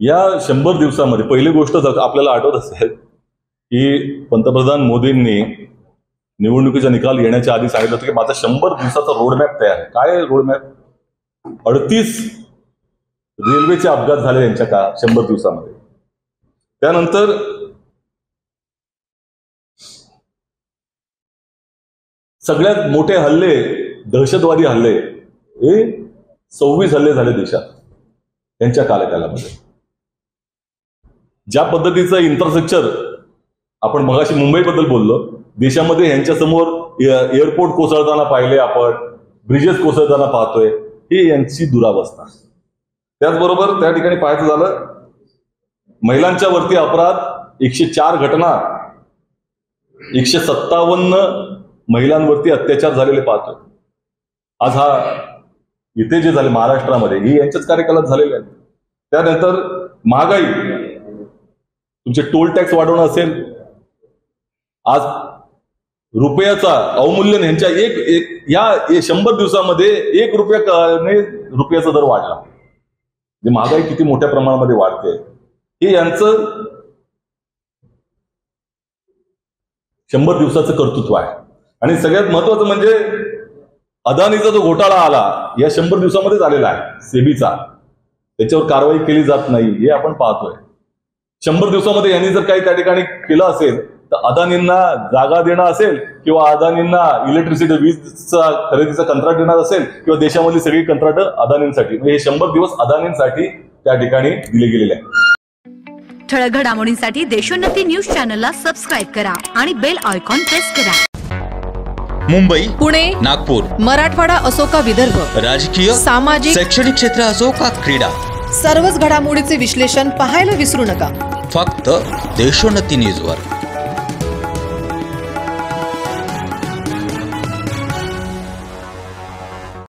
या 100 दिवसामध्ये पहिली गोष्ट आपल्याला आठवत असेल की पंतप्रधान मोदींनी निवडणुकीचा निकाल येण्याच्या आधी सांगितलं होतं की माझा 100 दिवसाचा रोडमॅप तयार आहे. काय रोडमॅप? 38 रेल्वेचे अपघात झाले यांच्या 100 दिवसामध्ये. त्यानंतर सगळ्यात मोठे हल्ले, दहशतवादी हल्ले, हे 26 हल्ले झाले देशात यांच्या कालखंडामध्ये. ज्या पद्धतीचं इन्फ्रास्ट्रक्चर, आपण मगाशी मुंबईबद्दल बोललो, देशामध्ये यांच्या समोर एअरपोर्ट कोसळताना पाहिले, आपण ब्रिजेस कोसळताना पाहतोय, ही यांची दुरावस्था. त्याचबरोबर त्या ठिकाणी पाहायचं झालं, महिलांच्या वरती अपराध 104 घटना, 157 महिलांवरती अत्याचार झालेले पाहतोय. आज हा इथे जे झाले महाराष्ट्रामध्ये, ही यांच्याच कार्यकालात झालेले आहेत. त्यानंतर महागाई, तुमचे टोल टॅक्स वाढवणं असेल, आज रुपयाचा अवमूल्यन यांच्या या 100 दिवसामध्ये 1 रुपयाने रुपयाचा दर वाढला. महागाई किती मोठ्या प्रमाणामध्ये वाढते, हे यांचं 100 दिवसाचं कर्तृत्व आहे. आणि सगळ्यात महत्वाचं म्हणजे अदानीचा जो घोटाळा आला या 100 दिवसामध्ये झालेला आहे, सेबीचा, त्याच्यावर कारवाई केली जात नाही, हे आपण पाहतोय. 100 दिवसामध्ये यांनी जर काही त्या ठिकाणी केलं असेल तर अदानींना जागा देणं असेल, किंवा अदानींना इलेक्ट्रिसिटी वीजचा खरेदीचा कंत्राट देणार असेल, किंवा देशामधली सगळी कंत्राट अदानींसाठी, हे 100 दिवस अदानींसाठी त्या ठिकाणी दिले गेलेले आहेत. ठळक घडामोडींसाठी देशोन्नती न्यूज चॅनलला सबस्क्राईब करा आणि बेल आयकॉन प्रेस करा. मुंबई, पुणे, नागपूर, मराठवाडा असो का विदर्भ, राजकीय, सामाजिक, शैक्षणिक क्षेत्र असो का क्रीडा, सर्वच घडामोडीचे विश्लेषण पाहायला विसरू नका. फक्त देशोन्नती न्यूजवर.